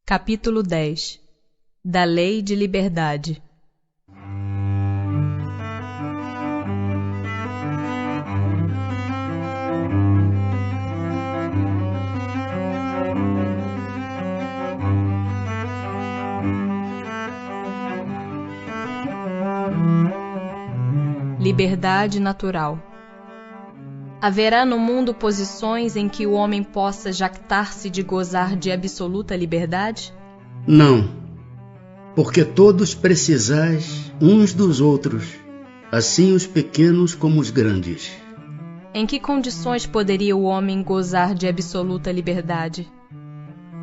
Capítulo 10 da Lei de Liberdade. Liberdade natural. Haverá no mundo posições em que o homem possa jactar-se de gozar de absoluta liberdade? Não, porque todos precisais uns dos outros, assim os pequenos como os grandes. Em que condições poderia o homem gozar de absoluta liberdade?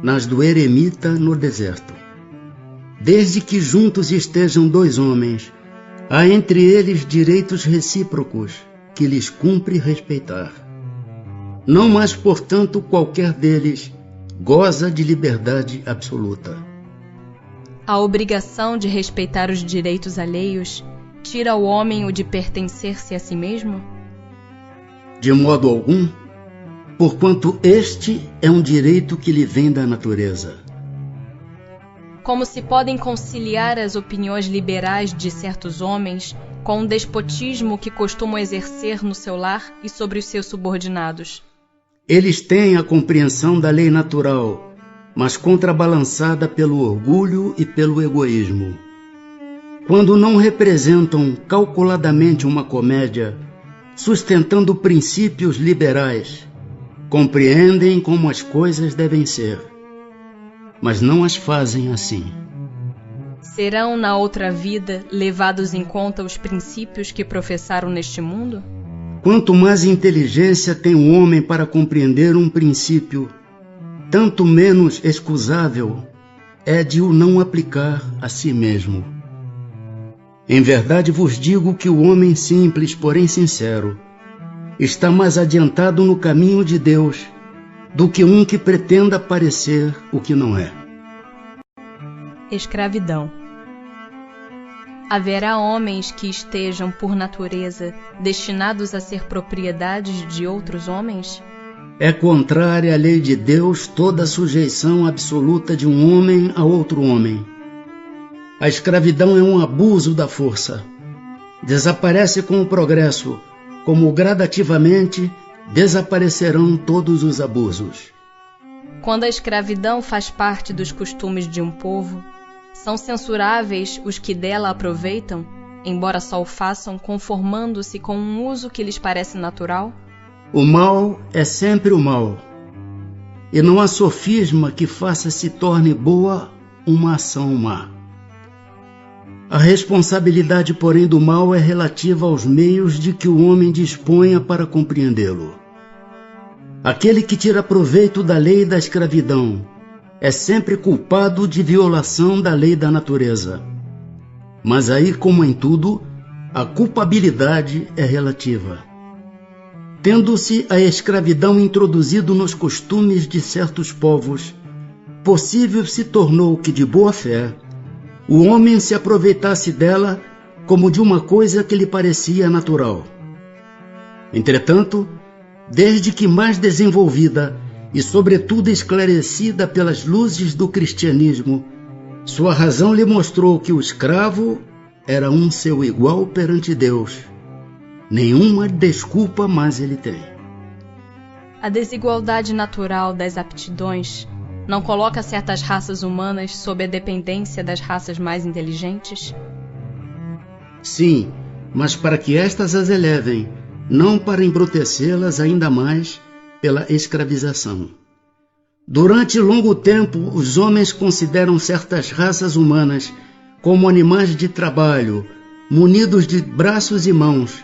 Nas do eremita no deserto. Desde que juntos estejam dois homens, há entre eles direitos recíprocos, que lhes cumpre respeitar. Não mais, portanto, qualquer deles goza de liberdade absoluta. A obrigação de respeitar os direitos alheios tira ao homem o de pertencer-se a si mesmo? De modo algum, porquanto este é um direito que lhe vem da natureza. Como se podem conciliar as opiniões liberais de certos homens com o despotismo que costumam exercer no seu lar e sobre os seus subordinados? Eles têm a compreensão da lei natural, mas contrabalançada pelo orgulho e pelo egoísmo. Quando não representam calculadamente uma comédia, sustentando princípios liberais, compreendem como as coisas devem ser, mas não as fazem assim. Serão na outra vida levados em conta os princípios que professaram neste mundo? Quanto mais inteligência tem o homem para compreender um princípio, tanto menos excusável é de o não aplicar a si mesmo. Em verdade vos digo que o homem simples, porém sincero, está mais adiantado no caminho de Deus do que um que pretenda parecer o que não é. Escravidão. Haverá homens que estejam, por natureza, destinados a ser propriedades de outros homens? É contrária à lei de Deus toda a sujeição absoluta de um homem a outro homem. A escravidão é um abuso da força. Desaparece com o progresso, como gradativamente desaparecerão todos os abusos. Quando a escravidão faz parte dos costumes de um povo, são censuráveis os que dela aproveitam, embora só o façam conformando-se com um uso que lhes parece natural? O mal é sempre o mal, e não há sofisma que faça se torne boa uma ação má. A responsabilidade, porém, do mal é relativa aos meios de que o homem disponha para compreendê-lo. Aquele que tira proveito da lei da escravidão é sempre culpado de violação da lei da natureza. Mas aí, como em tudo, a culpabilidade é relativa. Tendo-se a escravidão introduzido nos costumes de certos povos, possível se tornou que, de boa fé, o homem se aproveitasse dela como de uma coisa que lhe parecia natural. Entretanto, desde que mais desenvolvida e sobretudo esclarecida pelas luzes do cristianismo, sua razão lhe mostrou que o escravo era um seu igual perante Deus. Nenhuma desculpa mais ele tem. A desigualdade natural das aptidões não coloca certas raças humanas sob a dependência das raças mais inteligentes? Sim, mas para que estas as elevem, não para embrutecê-las ainda mais pela escravização. Durante longo tempo, os homens consideram certas raças humanas como animais de trabalho, munidos de braços e mãos,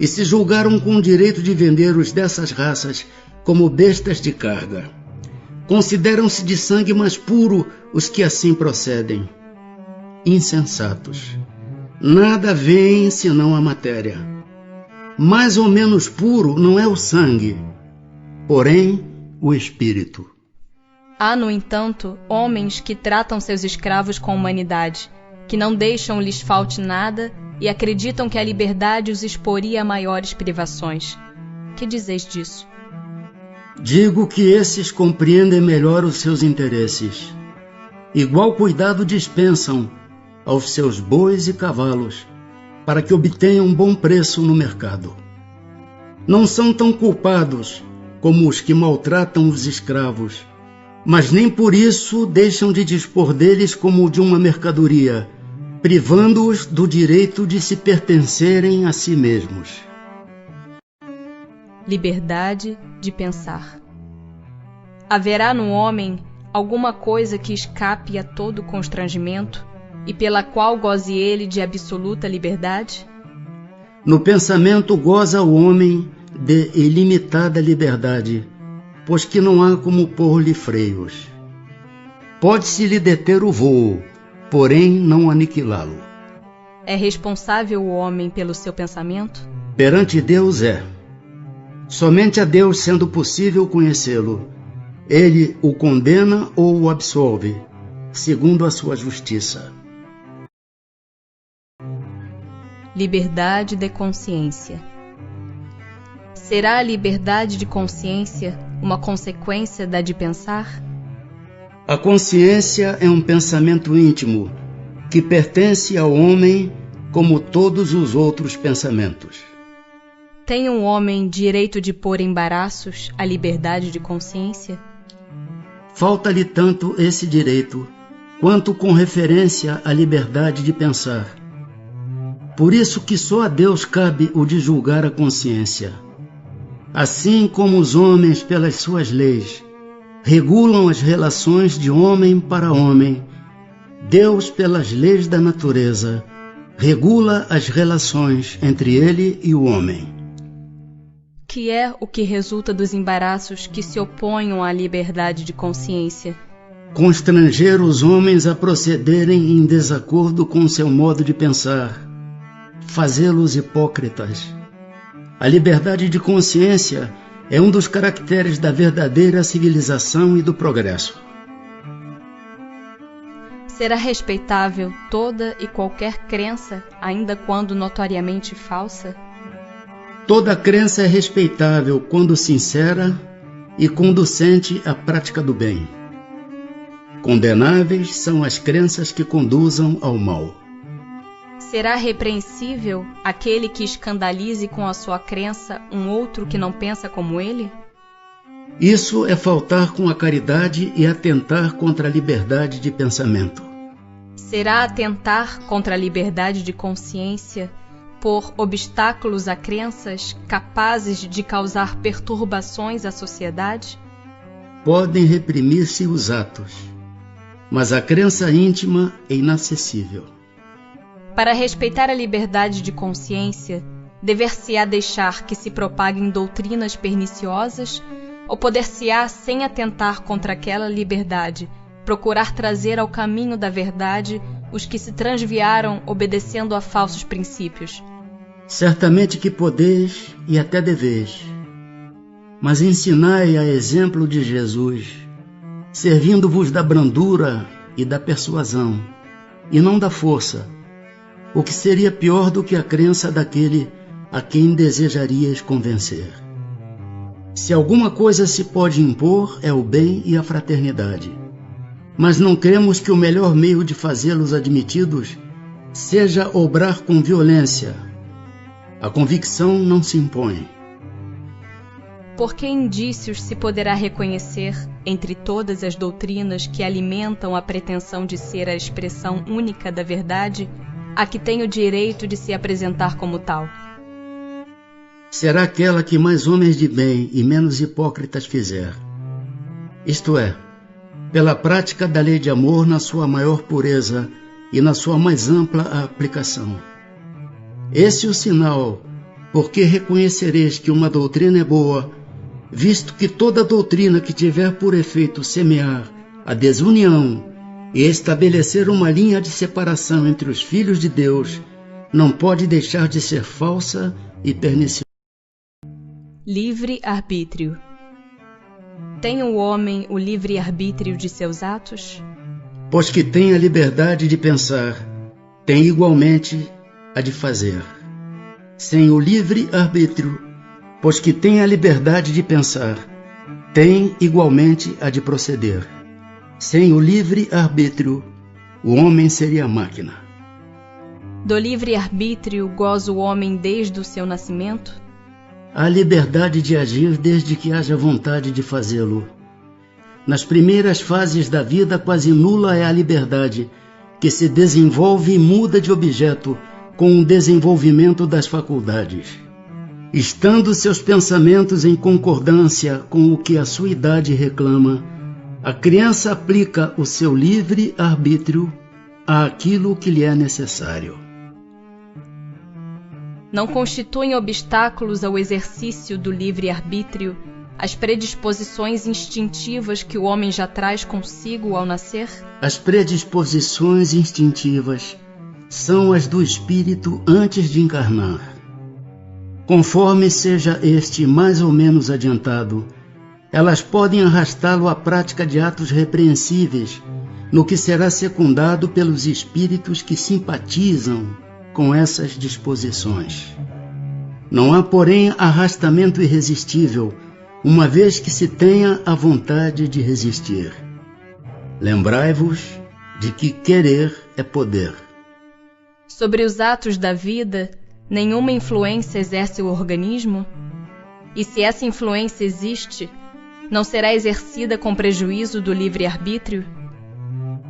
e se julgaram com o direito de vender os dessas raças como bestas de carga. Consideram-se de sangue mais puro os que assim procedem. Insensatos. Nada veem senão a matéria. Mais ou menos puro não é o sangue, porém o espírito. Há, no entanto, homens que tratam seus escravos com humanidade, que não deixam lhes falte nada e acreditam que a liberdade os exporia a maiores privações. Que dizeis disso? Digo que esses compreendem melhor os seus interesses. igual cuidado dispensam aos seus bois e cavalos, para que obtenham bom preço no mercado. Não são tão culpados como os que maltratam os escravos, mas nem por isso deixam de dispor deles como de uma mercadoria, privando-os do direito de se pertencerem a si mesmos. Liberdade de pensar. Haverá no homem alguma coisa que escape a todo constrangimento e pela qual goze ele de absoluta liberdade? No pensamento goza o homem de ilimitada liberdade, pois que não há como pôr-lhe freios. Pode-se-lhe deter o vôo, porém não aniquilá-lo. É responsável o homem pelo seu pensamento? Perante Deus é. Somente a Deus sendo possível conhecê-lo, ele o condena ou o absolve, segundo a sua justiça. Liberdade de consciência. Será a liberdade de consciência uma consequência da de pensar? A consciência é um pensamento íntimo que pertence ao homem como todos os outros pensamentos. Tem um homem direito de pôr embaraços à liberdade de consciência? Falta-lhe tanto esse direito, quanto com referência à liberdade de pensar. Por isso que só a Deus cabe o de julgar a consciência. Assim como os homens, pelas suas leis, regulam as relações de homem para homem, Deus, pelas leis da natureza, regula as relações entre ele e o homem. Que é o que resulta dos embaraços que se oponham à liberdade de consciência? Constranger os homens a procederem em desacordo com seu modo de pensar, fazê-los hipócritas. A liberdade de consciência é um dos caracteres da verdadeira civilização e do progresso. Será respeitável toda e qualquer crença, ainda quando notoriamente falsa? Toda crença é respeitável quando sincera e conducente à prática do bem. Condenáveis são as crenças que conduzam ao mal. Será repreensível aquele que escandalize com a sua crença um outro que não pensa como ele? Isso é faltar com a caridade e atentar contra a liberdade de pensamento. Será atentar contra a liberdade de consciência por obstáculos a crenças capazes de causar perturbações à sociedade? Podem reprimir-se os atos, mas a crença íntima é inacessível. Para respeitar a liberdade de consciência, dever-se-á deixar que se propaguem doutrinas perniciosas ou poder-se-á, sem atentar contra aquela liberdade, procurar trazer ao caminho da verdade os que se transviaram obedecendo a falsos princípios? Certamente que podeis e até deveis, mas ensinai a exemplo de Jesus, servindo-vos da brandura e da persuasão, e não da força, o que seria pior do que a crença daquele a quem desejarias convencer. Se alguma coisa se pode impor, é o bem e a fraternidade. Mas não cremos que o melhor meio de fazê-los admitidos seja obrar com violência. A convicção não se impõe. Por que indícios se poderá reconhecer, entre todas as doutrinas que alimentam a pretensão de ser a expressão única da verdade, a que tem o direito de se apresentar como tal? Será aquela que mais homens de bem e menos hipócritas fizer. Isto é, pela prática da lei de amor na sua maior pureza e na sua mais ampla aplicação. Esse é o sinal, porque reconhecereis que uma doutrina é boa, visto que toda doutrina que tiver por efeito semear a desunião e estabelecer uma linha de separação entre os filhos de Deus, não pode deixar de ser falsa e perniciosa. Livre-arbítrio. Tem o homem o livre-arbítrio de seus atos? Pois que tem a liberdade de pensar, tem igualmente a de fazer. Sem o livre-arbítrio, pois que tem a liberdade de pensar, tem igualmente a de proceder. Sem o livre-arbítrio, o homem seria máquina. Do livre-arbítrio goza o homem desde o seu nascimento? Há liberdade de agir desde que haja vontade de fazê-lo. Nas primeiras fases da vida, quase nula é a liberdade, que se desenvolve e muda de objeto com o desenvolvimento das faculdades. Estando seus pensamentos em concordância com o que a sua idade reclama, a criança aplica o seu livre-arbítrio àquilo que lhe é necessário. Não constituem obstáculos ao exercício do livre-arbítrio as predisposições instintivas que o homem já traz consigo ao nascer? As predisposições instintivas são as do espírito antes de encarnar. Conforme seja este mais ou menos adiantado, elas podem arrastá-lo à prática de atos repreensíveis, no que será secundado pelos espíritos que simpatizam com essas disposições. Não há, porém, arrastamento irresistível, uma vez que se tenha a vontade de resistir. Lembrai-vos de que querer é poder. Sobre os atos da vida, nenhuma influência exerce o organismo? E se essa influência existe, não será exercida com prejuízo do livre-arbítrio?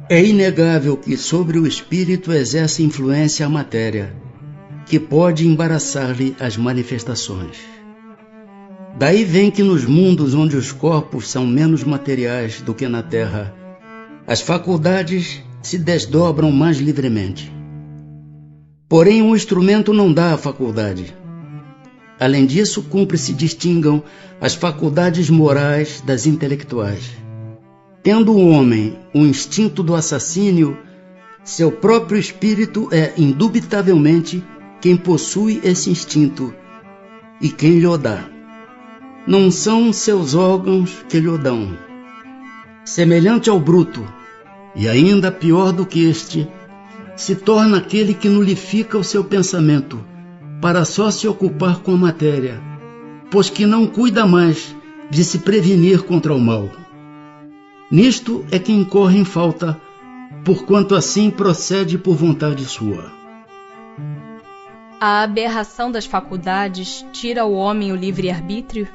É inegável que sobre o espírito exerce influência a matéria, que pode embaraçar-lhe as manifestações. Daí vem que nos mundos onde os corpos são menos materiais do que na Terra, as faculdades se desdobram mais livremente. Porém, o instrumento não dá a faculdade. Além disso, cumpre se distingam as faculdades morais das intelectuais. Tendo o homem o instinto do assassínio, seu próprio espírito é indubitavelmente quem possui esse instinto e quem lhe o dá. Não são seus órgãos que lhe o dão. Semelhante ao bruto, e ainda pior do que este, se torna aquele que nulifica o seu pensamento, para só se ocupar com a matéria, pois que não cuida mais de se prevenir contra o mal. Nisto é que incorre em falta, porquanto assim procede por vontade sua. A aberração das faculdades tira ao homem o livre-arbítrio?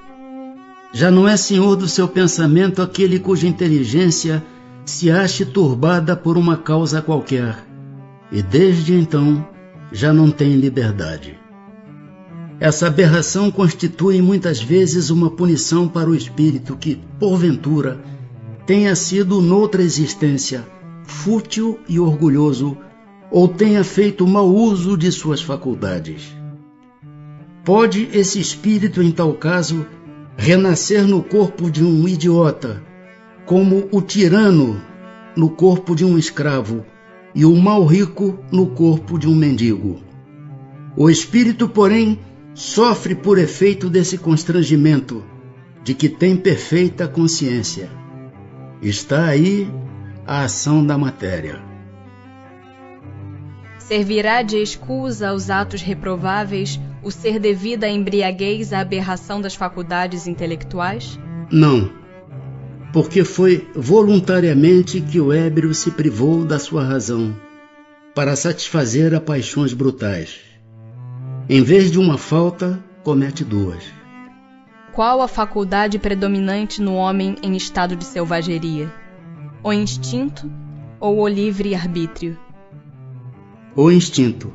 Já não é senhor do seu pensamento aquele cuja inteligência se ache turbada por uma causa qualquer, e desde então já não tem liberdade. Essa aberração constitui muitas vezes uma punição para o espírito que, porventura, tenha sido noutra existência fútil e orgulhoso, ou tenha feito mau uso de suas faculdades. Pode esse espírito, em tal caso, renascer no corpo de um idiota, como o tirano no corpo de um escravo e o mau rico no corpo de um mendigo. O espírito, porém, sofre por efeito desse constrangimento, de que tem perfeita consciência. Está aí a ação da matéria. Servirá de escusa aos atos reprováveis o ser devida à embriaguez à aberração das faculdades intelectuais? Não, porque foi voluntariamente que o ébrio se privou da sua razão, para satisfazer a paixões brutais. Em vez de uma falta, comete duas. Qual a faculdade predominante no homem em estado de selvageria? O instinto ou o livre-arbítrio? O instinto,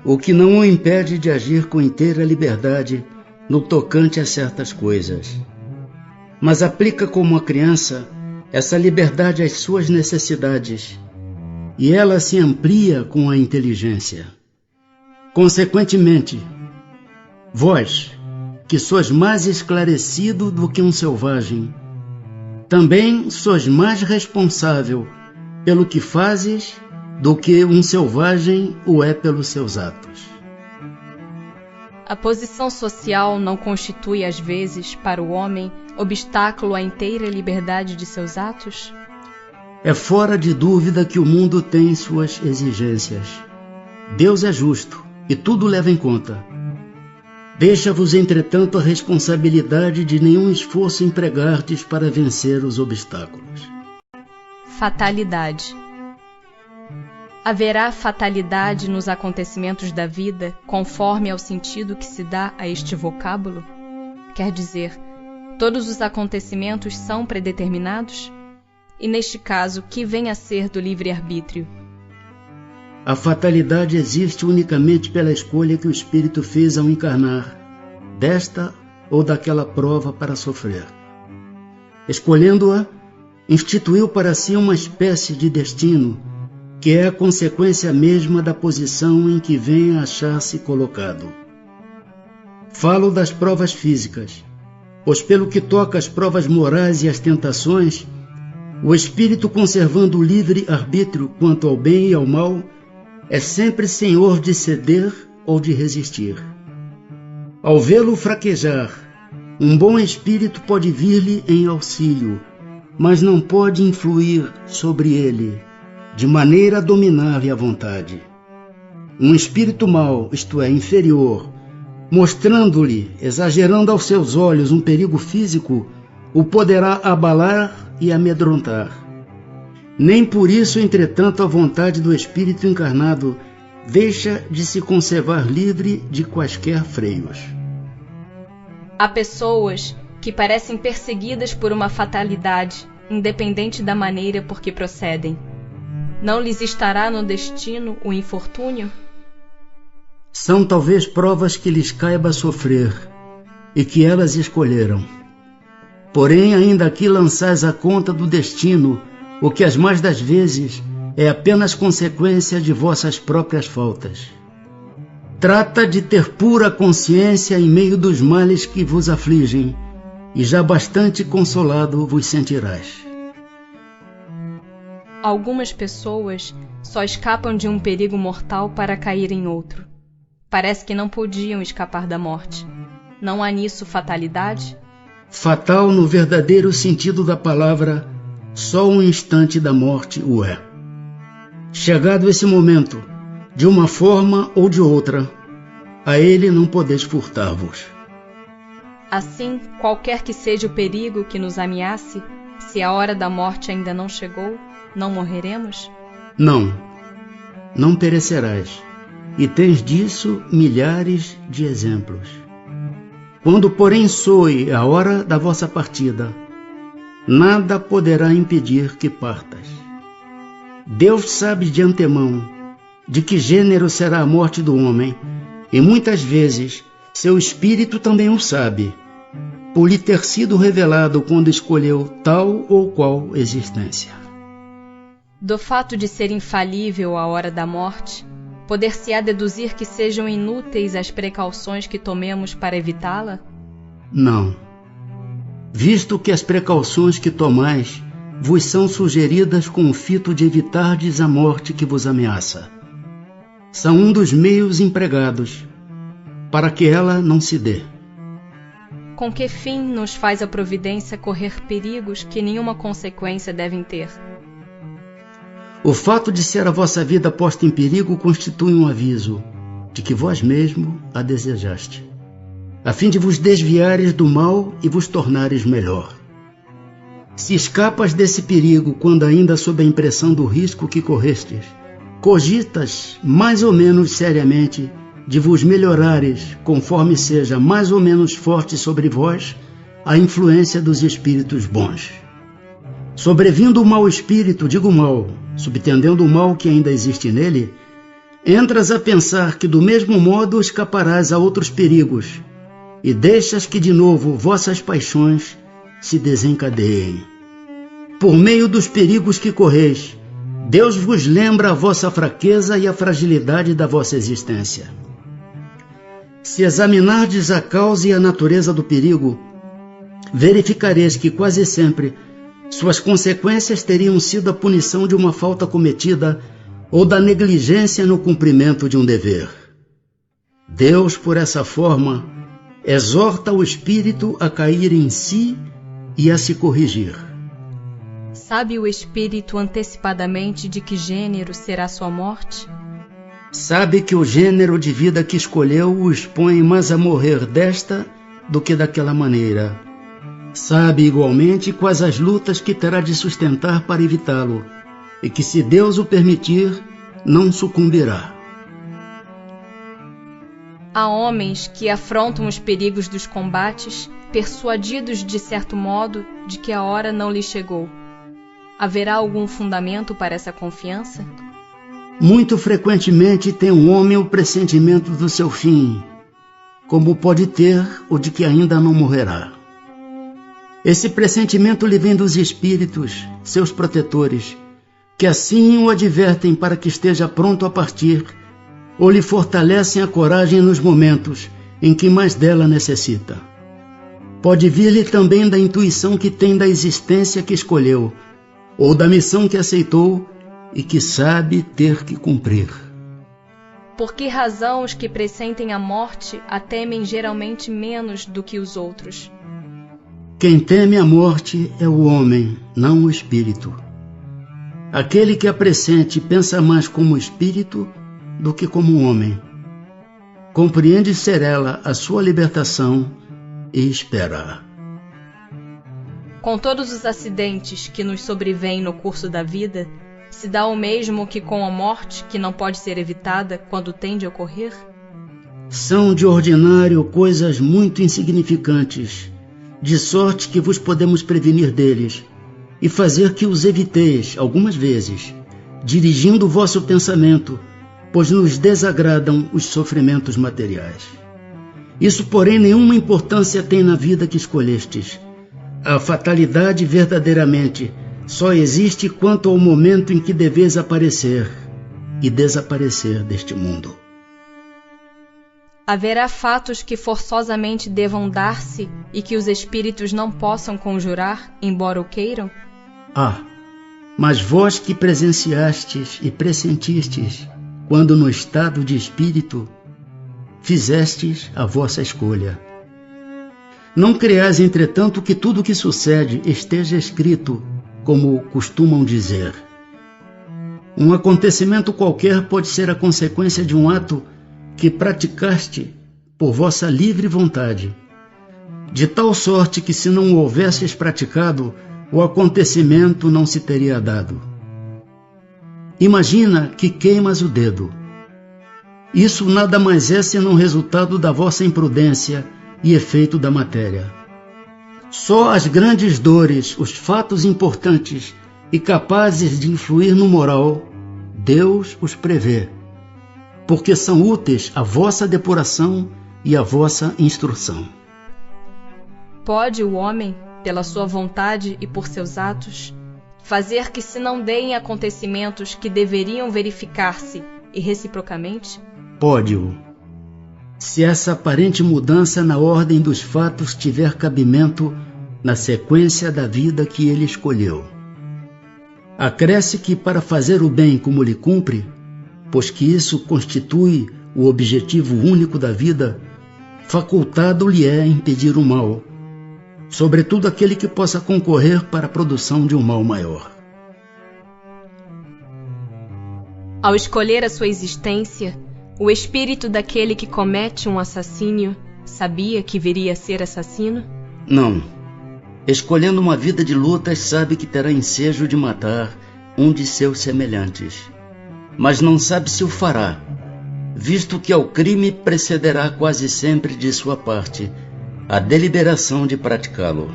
o que não o impede de agir com inteira liberdade no tocante a certas coisas, mas aplica como a criança essa liberdade às suas necessidades, e ela se amplia com a inteligência. Consequentemente, vós, que sois mais esclarecido do que um selvagem, também sois mais responsável pelo que fazes do que um selvagem o é pelos seus atos. A posição social não constitui, às vezes, para o homem, obstáculo à inteira liberdade de seus atos? É fora de dúvida que o mundo tem suas exigências. Deus é justo e tudo leva em conta. Deixa-vos, entretanto, a responsabilidade de nenhum esforço empregardes para vencer os obstáculos. Fatalidade. Haverá fatalidade nos acontecimentos da vida conforme ao sentido que se dá a este vocábulo? Quer dizer, todos os acontecimentos são predeterminados? E neste caso, que vem a ser do livre-arbítrio? A fatalidade existe unicamente pela escolha que o espírito fez ao encarnar, desta ou daquela prova para sofrer. Escolhendo-a, instituiu para si uma espécie de destino, que é a consequência mesma da posição em que vem a achar-se colocado. Falo das provas físicas, pois pelo que toca às provas morais e às tentações, o espírito, conservando o livre arbítrio quanto ao bem e ao mal, é sempre senhor de ceder ou de resistir. Ao vê-lo fraquejar, um bom espírito pode vir-lhe em auxílio, mas não pode influir sobre ele, de maneira a dominar-lhe a vontade. Um espírito mau, isto é, inferior, mostrando-lhe, exagerando aos seus olhos um perigo físico, o poderá abalar e amedrontar. Nem por isso, entretanto, a vontade do espírito encarnado deixa de se conservar livre de quaisquer freios. Há pessoas que parecem perseguidas por uma fatalidade, independente da maneira por que procedem. Não lhes estará no destino o infortúnio? São talvez provas que lhes caiba sofrer, e que elas escolheram. Porém, ainda aqui lançais à conta do destino o que as mais das vezes é apenas consequência de vossas próprias faltas. Trata de ter pura consciência em meio dos males que vos afligem, e já bastante consolado vos sentirás. Algumas pessoas só escapam de um perigo mortal para cair em outro. Parece que não podiam escapar da morte. Não há nisso fatalidade? Fatal no verdadeiro sentido da palavra, só um instante da morte o é. Chegado esse momento, de uma forma ou de outra, a ele não podeis furtar-vos. Assim, qualquer que seja o perigo que nos ameace, se a hora da morte ainda não chegou, não morreremos? Não perecerás, e tens disso milhares de exemplos. Quando, porém, soe a hora da vossa partida, nada poderá impedir que partas. Deus sabe de antemão de que gênero será a morte do homem, e muitas vezes seu espírito também o sabe, por lhe ter sido revelado quando escolheu tal ou qual existência. Do fato de ser infalível a hora da morte, poder-se-á deduzir que sejam inúteis as precauções que tomemos para evitá-la? Não. Visto que as precauções que tomais vos são sugeridas com o fito de evitardes a morte que vos ameaça, são um dos meios empregados para que ela não se dê. Com que fim nos faz a providência correr perigos que nenhuma consequência devem ter? O fato de ser a vossa vida posta em perigo constitui um aviso de que vós mesmo a desejaste, a fim de vos desviares do mal e vos tornares melhor. Se escapas desse perigo quando ainda sob a impressão do risco que correstes, cogitas mais ou menos seriamente de vos melhorares conforme seja mais ou menos forte sobre vós a influência dos espíritos bons. Sobrevindo o mau espírito, digo mal, subtendendo o mal que ainda existe nele, entras a pensar que do mesmo modo escaparás a outros perigos, e deixas que de novo vossas paixões se desencadeiem. Por meio dos perigos que correis, Deus vos lembra a vossa fraqueza e a fragilidade da vossa existência. Se examinardes a causa e a natureza do perigo, verificareis que quase sempre suas consequências teriam sido a punição de uma falta cometida ou da negligência no cumprimento de um dever. Deus, por essa forma, exorta o espírito a cair em si e a se corrigir. Sabe o espírito antecipadamente de que gênero será sua morte? Sabe que o gênero de vida que escolheu o expõe mais a morrer desta do que daquela maneira, Sabe igualmente quais as lutas que terá de sustentar para evitá-lo, e que, se Deus o permitir, não sucumbirá. Há homens que afrontam os perigos dos combates, persuadidos de certo modo de que a hora não lhes chegou. Haverá algum fundamento para essa confiança? Muito frequentemente tem um homem o pressentimento do seu fim, como pode ter o de que ainda não morrerá. Esse pressentimento lhe vem dos espíritos, seus protetores, que assim o advertem para que esteja pronto a partir, ou lhe fortalecem a coragem nos momentos em que mais dela necessita. Pode vir-lhe também da intuição que tem da existência que escolheu, ou da missão que aceitou e que sabe ter que cumprir. Por que razão os que pressentem a morte a temem geralmente menos do que os outros? Quem teme a morte é o homem, não o espírito. Aquele que a pressente pensa mais como espírito do que como homem. Compreende ser ela a sua libertação e espera. Com todos os acidentes que nos sobrevêm no curso da vida, se dá o mesmo que com a morte, que não pode ser evitada quando tem de ocorrer? São de ordinário coisas muito insignificantes, de sorte que vos podemos prevenir deles e fazer que os eviteis algumas vezes, dirigindo o vosso pensamento, pois nos desagradam os sofrimentos materiais. Isso, porém, nenhuma importância tem na vida que escolhestes. A fatalidade verdadeiramente só existe quanto ao momento em que deveis aparecer e desaparecer deste mundo. Haverá fatos que forçosamente devam dar-se e que os espíritos não possam conjurar, embora o queiram? Mas vós que presenciastes e pressentistes, quando no estado de espírito, fizestes a vossa escolha. Não creais, entretanto, que tudo o que sucede esteja escrito, como costumam dizer. Um acontecimento qualquer pode ser a consequência de um ato que praticaste por vossa livre vontade, de tal sorte que, se não o houvesses praticado, o acontecimento não se teria dado. Imagina que queimas o dedo. Isso nada mais é senão resultado da vossa imprudência e efeito da matéria. Só as grandes dores, os fatos importantes e capazes de influir no moral, Deus os prevê, porque são úteis à vossa depuração e à vossa instrução. Pode o homem, pela sua vontade e por seus atos, fazer que se não deem acontecimentos que deveriam verificar-se e reciprocamente? Pode-o, se essa aparente mudança na ordem dos fatos tiver cabimento na sequência da vida que ele escolheu. Acresce que, para fazer o bem como lhe cumpre, pois que isso constitui o objetivo único da vida, facultado lhe é impedir o mal, sobretudo aquele que possa concorrer para a produção de um mal maior. Ao escolher a sua existência, o espírito daquele que comete um assassínio sabia que viria a ser assassino? Não. Escolhendo uma vida de lutas, sabe que terá ensejo de matar um de seus semelhantes, mas não sabe se o fará, visto que ao crime precederá quase sempre de sua parte a deliberação de praticá-lo.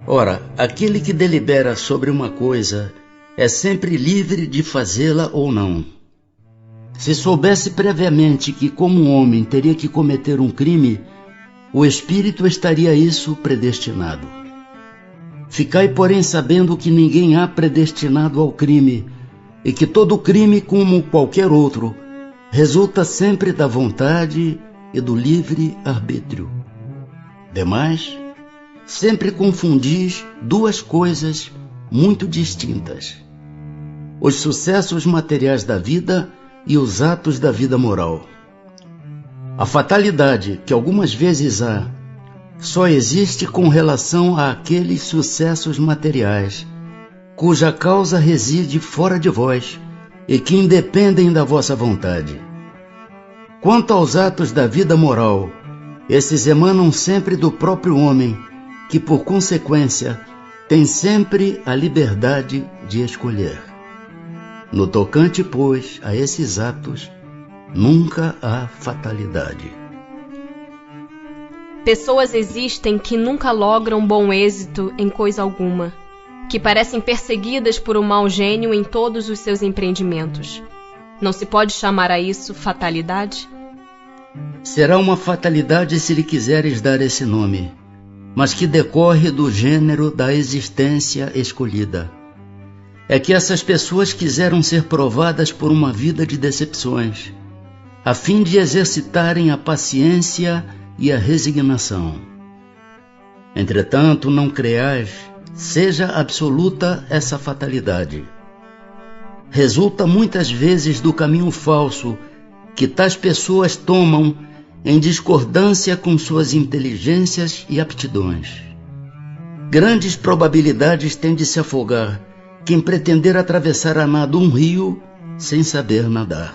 Ora, aquele que delibera sobre uma coisa é sempre livre de fazê-la ou não. Se soubesse previamente que, como um homem, teria que cometer um crime, o espírito estaria a isso predestinado. Ficai, porém, sabendo que ninguém há predestinado ao crime, e que todo crime, como qualquer outro, resulta sempre da vontade e do livre arbítrio. Demais, sempre confundis duas coisas muito distintas: os sucessos materiais da vida e os atos da vida moral. A fatalidade, que algumas vezes há, só existe com relação àqueles sucessos materiais, cuja causa reside fora de vós e que independem da vossa vontade. Quanto aos atos da vida moral, esses emanam sempre do próprio homem que, por consequência, tem sempre a liberdade de escolher. No tocante, pois, a esses atos, nunca há fatalidade. Pessoas existem que nunca logram bom êxito em coisa alguma, que parecem perseguidas por um mau gênio em todos os seus empreendimentos. Não se pode chamar a isso fatalidade? Será uma fatalidade se lhe quiseres dar esse nome, mas que decorre do gênero da existência escolhida. É que essas pessoas quiseram ser provadas por uma vida de decepções, a fim de exercitarem a paciência e a resignação. Entretanto, não creais, seja absoluta essa fatalidade. Resulta muitas vezes do caminho falso que tais pessoas tomam em discordância com suas inteligências e aptidões. Grandes probabilidades tem de se afogar quem pretender atravessar a nado um rio sem saber nadar.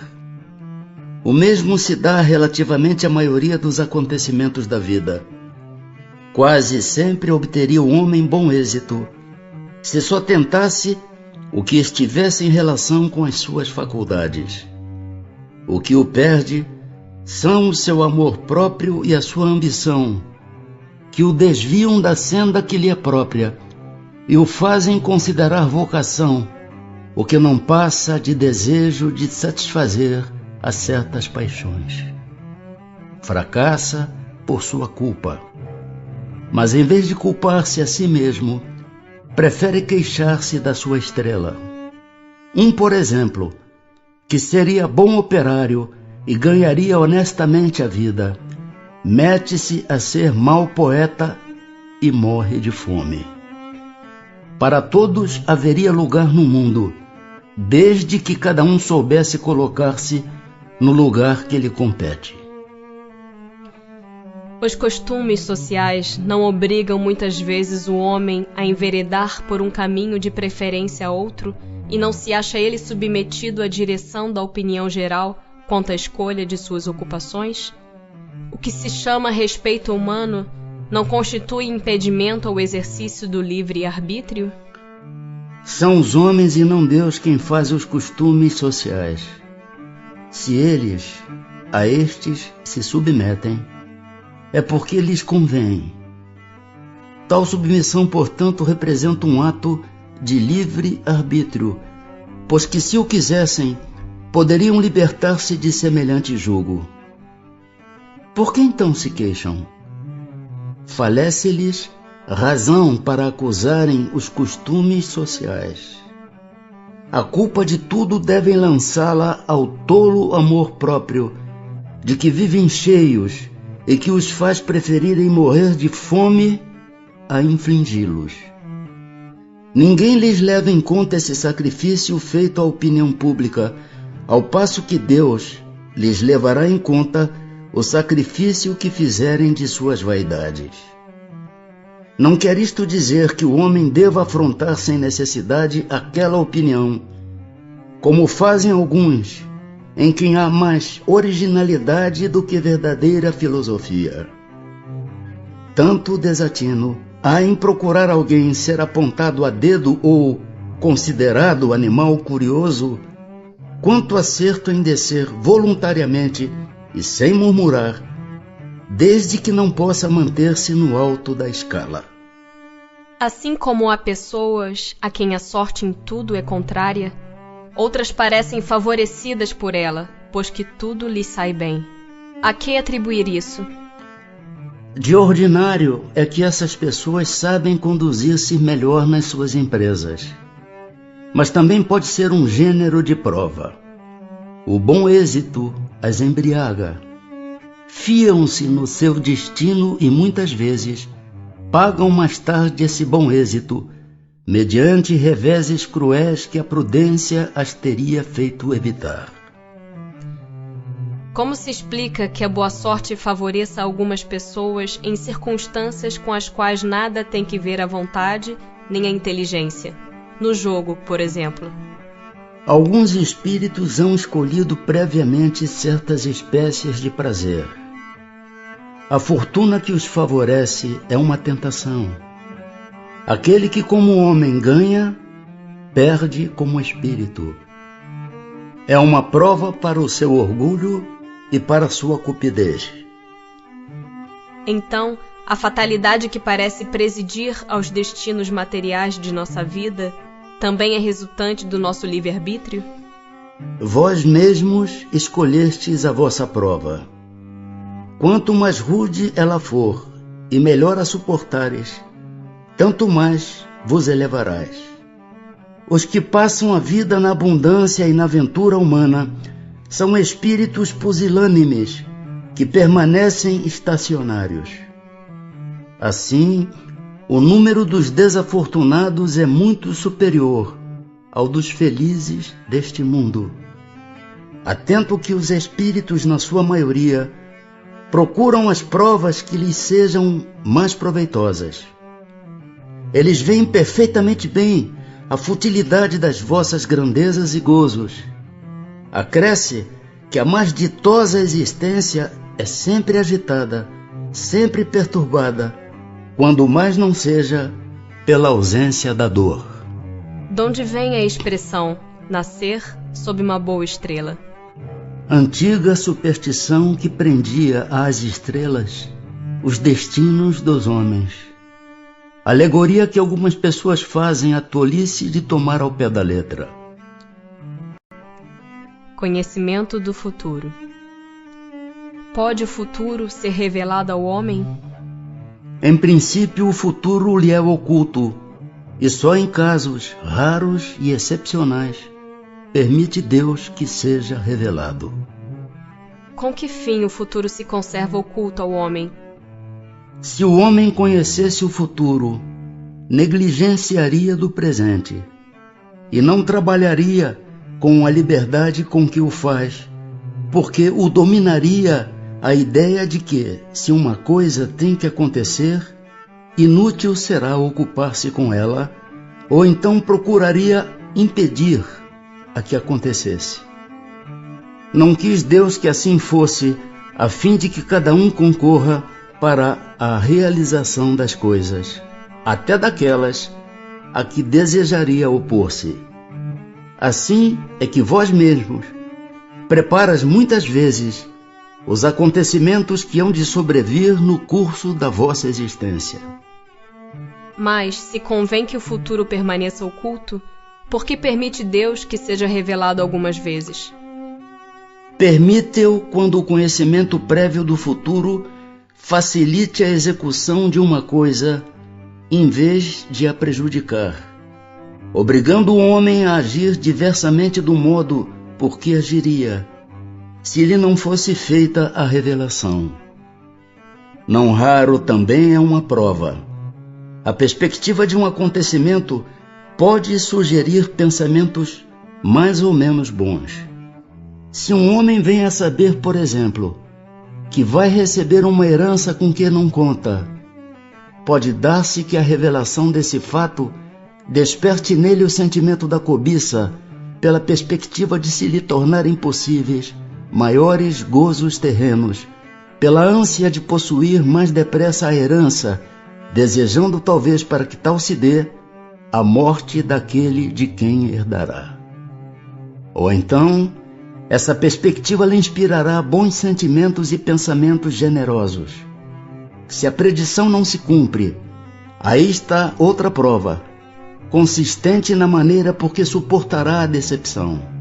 O mesmo se dá relativamente à maioria dos acontecimentos da vida. Quase sempre obteria o homem bom êxito, se só tentasse o que estivesse em relação com as suas faculdades. O que o perde são o seu amor próprio e a sua ambição, que o desviam da senda que lhe é própria e o fazem considerar vocação, o que não passa de desejo de satisfazer a certas paixões. Fracassa por sua culpa, mas em vez de culpar-se a si mesmo, prefere queixar-se da sua estrela. Por exemplo, que seria bom operário e ganharia honestamente a vida, mete-se a ser mau poeta e morre de fome. Para todos haveria lugar no mundo, desde que cada um soubesse colocar-se no lugar que lhe compete. Os costumes sociais não obrigam muitas vezes o homem a enveredar por um caminho de preferência a outro e não se acha ele submetido à direção da opinião geral quanto à escolha de suas ocupações? O que se chama respeito humano não constitui impedimento ao exercício do livre arbítrio? São os homens e não Deus quem faz os costumes sociais. Se eles a estes se submetem, é porque lhes convém. Tal submissão, portanto, representa um ato de livre arbítrio, pois que, se o quisessem, poderiam libertar-se de semelhante jugo. Por que então se queixam? Falece-lhes razão para acusarem os costumes sociais. A culpa de tudo devem lançá-la ao tolo amor próprio, de que vivem cheios e que os faz preferirem morrer de fome a infligi-los. Ninguém lhes leva em conta esse sacrifício feito à opinião pública, ao passo que Deus lhes levará em conta o sacrifício que fizerem de suas vaidades. Não quer isto dizer que o homem deva afrontar sem necessidade aquela opinião, como fazem alguns, em quem há mais originalidade do que verdadeira filosofia. Tanto desatino há em procurar alguém ser apontado a dedo ou considerado animal curioso, quanto acerto em descer voluntariamente e sem murmurar, desde que não possa manter-se no alto da escala. Assim como há pessoas a quem a sorte em tudo é contrária, outras parecem favorecidas por ela, pois que tudo lhes sai bem. A que atribuir isso? De ordinário é que essas pessoas sabem conduzir-se melhor nas suas empresas. Mas também pode ser um gênero de prova. O bom êxito as embriaga. Fiam-se no seu destino e muitas vezes pagam mais tarde esse bom êxito, mediante reveses cruéis que a prudência as teria feito evitar. Como se explica que a boa sorte favoreça algumas pessoas em circunstâncias com as quais nada tem que ver a vontade nem a inteligência? No jogo, por exemplo. Alguns espíritos hão escolhido previamente certas espécies de prazer. A fortuna que os favorece é uma tentação. Aquele que como homem ganha, perde como espírito. É uma prova para o seu orgulho e para a sua cupidez. Então, a fatalidade que parece presidir aos destinos materiais de nossa vida também é resultante do nosso livre-arbítrio? Vós mesmos escolhestes a vossa prova. Quanto mais rude ela for e melhor a suportares, tanto mais vos elevarás. Os que passam a vida na abundância e na ventura humana são espíritos pusilânimes que permanecem estacionários. Assim, o número dos desafortunados é muito superior ao dos felizes deste mundo. Atento que os espíritos, na sua maioria, procuram as provas que lhes sejam mais proveitosas. Eles veem perfeitamente bem a futilidade das vossas grandezas e gozos. Acresce que a mais ditosa existência é sempre agitada, sempre perturbada, quando mais não seja pela ausência da dor. Donde vem a expressão nascer sob uma boa estrela? Antiga superstição que prendia às estrelas os destinos dos homens. Alegoria que algumas pessoas fazem a tolice de tomar ao pé da letra. Conhecimento do futuro. Pode o futuro ser revelado ao homem? Em princípio, o futuro lhe é oculto, e só em casos raros e excepcionais permite Deus que seja revelado. Com que fim o futuro se conserva oculto ao homem? Se o homem conhecesse o futuro, negligenciaria do presente, e não trabalharia com a liberdade com que o faz, porque o dominaria a ideia de que, se uma coisa tem que acontecer, inútil será ocupar-se com ela, ou então procuraria impedir a que acontecesse. Não quis Deus que assim fosse, a fim de que cada um concorra para a realização das coisas, até daquelas a que desejaria opor-se. Assim é que vós mesmos preparas muitas vezes os acontecimentos que hão de sobrevir no curso da vossa existência. Mas, se convém que o futuro permaneça oculto, por que permite Deus que seja revelado algumas vezes? Permite-o quando o conhecimento prévio do futuro facilite a execução de uma coisa, em vez de a prejudicar, obrigando o homem a agir diversamente do modo por que agiria, se lhe não fosse feita a revelação. Não raro também é uma prova. A perspectiva de um acontecimento pode sugerir pensamentos mais ou menos bons. Se um homem vem a saber, por exemplo, que vai receber uma herança com que não conta, pode dar-se que a revelação desse fato desperte nele o sentimento da cobiça, pela perspectiva de se lhe tornar impossíveis maiores gozos terrenos, pela ânsia de possuir mais depressa a herança, desejando talvez, para que tal se dê, a morte daquele de quem herdará. Ou então, essa perspectiva lhe inspirará bons sentimentos e pensamentos generosos. Se a predição não se cumpre, aí está outra prova, consistente na maneira por que suportará a decepção.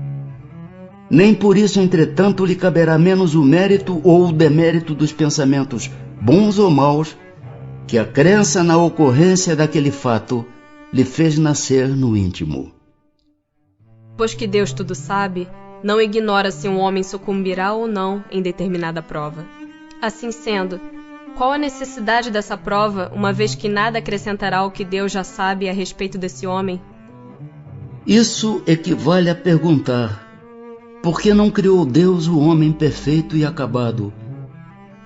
Nem por isso, entretanto, lhe caberá menos o mérito ou o demérito dos pensamentos, bons ou maus, que a crença na ocorrência daquele fato lhe fez nascer no íntimo. Pois que Deus tudo sabe, não ignora se um homem sucumbirá ou não em determinada prova. Assim sendo, qual a necessidade dessa prova, uma vez que nada acrescentará ao que Deus já sabe a respeito desse homem? Isso equivale a perguntar: por que não criou Deus o homem perfeito e acabado?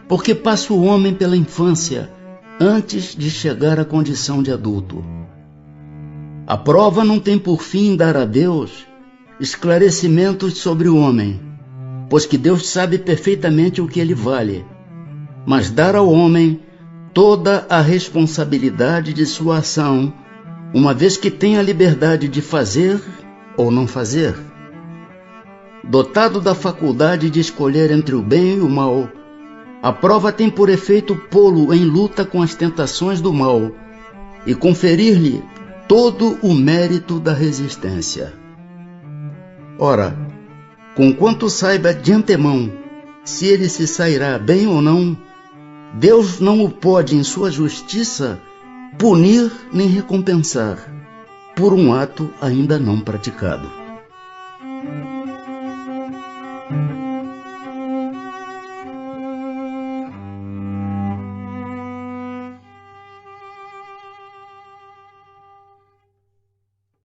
Por que passa o homem pela infância antes de chegar à condição de adulto? A prova não tem por fim dar a Deus esclarecimentos sobre o homem, pois que Deus sabe perfeitamente o que ele vale, mas dar ao homem toda a responsabilidade de sua ação uma vez que tem a liberdade de fazer ou não fazer. Dotado da faculdade de escolher entre o bem e o mal, a prova tem por efeito pô-lo em luta com as tentações do mal e conferir-lhe todo o mérito da resistência. Ora, conquanto saiba de antemão se ele se sairá bem ou não, Deus não o pode, em sua justiça, punir nem recompensar por um ato ainda não praticado.